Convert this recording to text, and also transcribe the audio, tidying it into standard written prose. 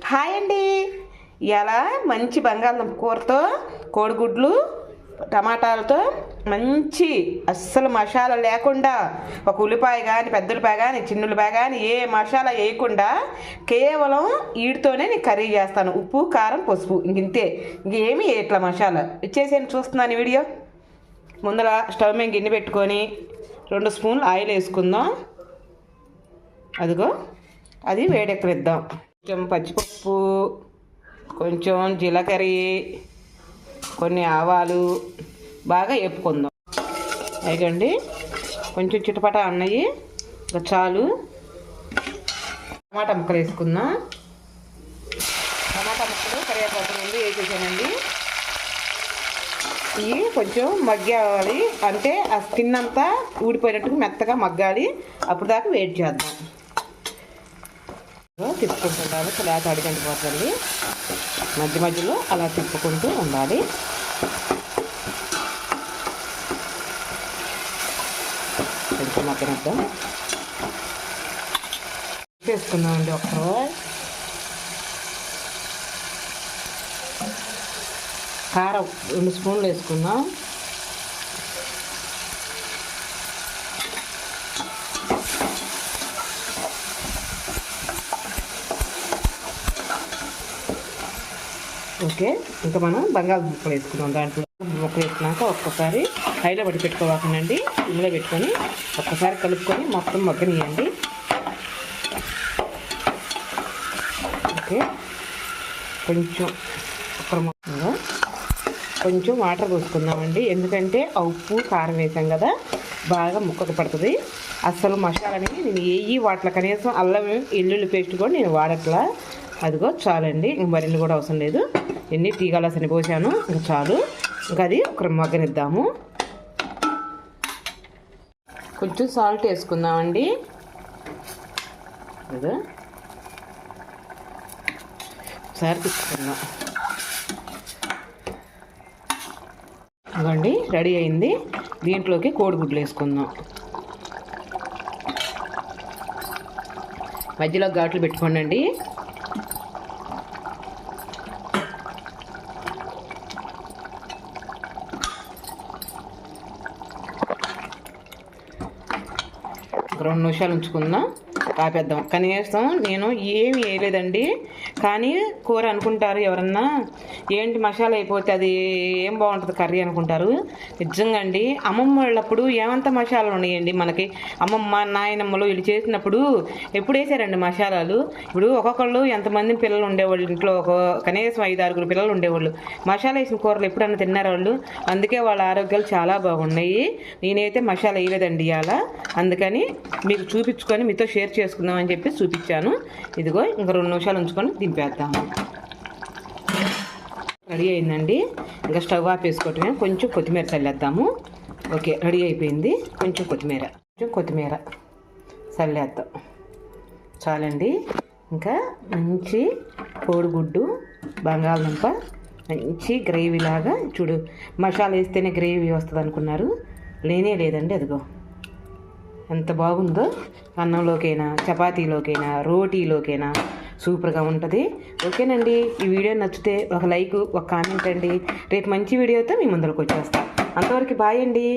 Hi అండి. ఇలా మంచి బంగాళదుంప కూరతో కోడిగుడ్లు టమాటాలతో మంచి అస్సలు మసాలా లేకుండా ఒక ఉల్లిపాయ కానీ పెద్ద ఉల్లిపాయ కానీ చిన్న ఉల్లిపాయ కానీ ఏ మసాలా వేయకుండా కేవలం వీటితోనే నేను కర్రీ చేస్తాను. ఉప్పు కారం పసుపు ఇంతే, ఇంకేమీ వేయట్లా. మసాలా ఇచ్చేసేయండి. చూస్తున్నాను వీడియో. ముందర స్టవ్ మీద గిన్నె పెట్టుకొని 2 స్పూన్లు ఆయిల్ వేసుకుందాం. అదిగో అది వేడెక్కనిద్దాం. కొంచెం పచ్చిపప్పు, కొంచెం జీలకర్ర, కొన్ని ఆవాలు బాగా వేపుకుందాం. అయ్యండి కొంచెం చిటపట అన్నవి చాలు. టమాటా ముక్కలు వేసుకుందాం. టమాటా ముక్కలు కరివేపాకు రెండు వేసేసానండి. ఇవి కొంచెం మగ్గాలి, అంటే ఆ స్కిన్ అంతా ఊడిపోయినట్టుగా మెత్తగా మగ్గాలి. అప్పుడు దాకా వెయిట్ చేద్దాం. తిప్పుకుంటుండాలి, లేత అడిగంటి పోతుంది. మధ్య మధ్యలో అలా తిప్పుకుంటూ ఉండాలి. కొంచెం మగ్గనిద్దాం. వేసుకుందామండి. కారం 2 స్పూన్లు వేసుకుందాం. ఓకే, ఇంకా మనం బంగాళదుంపలు వేసుకుందాం. దాంట్లో ముక్కలు వేసుకున్నాక ఒక్కసారి హైలో పట్టి పెట్టుకోవాలండి. ఇందులో పెట్టుకొని ఒక్కసారి కలుపుకొని మొత్తం మగ్గనియండి. ఓకే, కొంచెం కొంచెం వాటర్ పోసుకుందామండి. ఎందుకంటే ఆ ఉప్పు కారం వేసాం కదా, బాగా ముక్కకు పడుతుంది. అస్సలు మసాలాని నేను వాటిలో కనీసం అల్లం వెల్లుల్లి పేస్ట్ కూడా నేను వాడట్లా. అదిగో చాలండి, ఇంక మరిన్ని కూడా అవసరం లేదు. ఎన్ని టీ గ్లాస్ అని పోసాను, ఇంకా చాలు. ఇంకా అది ఒక మగ్గనిద్దాము. కొంచెం సాల్ట్ వేసుకుందామండి. అదే ఒకసారి తీసుకుందాం. ఇవ్వండి, రెడీ అయింది. దీంట్లోకి కోడిగుడ్లు వేసుకుందాం. మధ్యలో ఘాట్లు పెట్టుకోండి. ఒక 2 నిమిషాలు ఉంచుకుందాం, ఆపేద్దాం. కనీసం నేను ఏమి వేయలేదండి. కానీ కూర అనుకుంటారు ఎవరన్నా, ఏంటి మసాలా అయిపోతే అది ఏం బాగుంటుంది కర్రీ అనుకుంటారు. నిజంగా అండి, అమ్మమ్మ వాళ్ళప్పుడు ఏమంత మసాలాలు ఉన్నాయండి మనకి. అమ్మమ్మ నాయనమ్మలు వీళ్ళు చేసినప్పుడు ఎప్పుడు వేసారండి మసాలాలు. ఇప్పుడు ఒక్కొక్కళ్ళు ఎంతమంది పిల్లలు ఉండేవాళ్ళు ఇంట్లో, కనీసం 5-6 పిల్లలు ఉండేవాళ్ళు. మసాలా వేసిన కూరలు ఎప్పుడన్నా తిన్నారు వాళ్ళు. అందుకే వాళ్ళ ఆరోగ్యాలు చాలా బాగున్నాయి. నేనైతే మసాలా వేయలేదండి అలా. అందుకని మీకు చూపించుకొని మీతో షేర్ చేసుకుందామని చెప్పి చూపించాను. ఇదిగో ఇంకా 2 నిమిషాలు ఉంచుకొని దింపేద్దాము. రెడీ అయిందండి. ఇంకా స్టవ్ ఆపేసుకోవటమే. కొంచెం కొత్తిమీర చల్లేద్దాము. ఓకే, రెడీ అయిపోయింది. కొంచెం కొత్తిమీర చల్లేద్దాం. చాలండి. ఇంకా మంచి కోడిగుడ్డు బంగాళదుంప మంచి గ్రేవీ లాగా. చూడు, మసాలా వేస్తేనే గ్రేవీ వస్తుంది అనుకున్నారు, లేనే లేదండి. అదిగో ఎంత బాగుందో. అన్నంలోకైనా, చపాతీలోకైనా, రోటీలోకైనా సూపర్గా ఉంటుంది. ఓకేనండి, ఈ వీడియో నచ్చితే ఒక లైక్, ఒక కామెంట్ అండి. రేపు మంచి వీడియోతో మీ ముందరకు వచ్చేస్తాను. అంతవరకు బాయ్ అండి.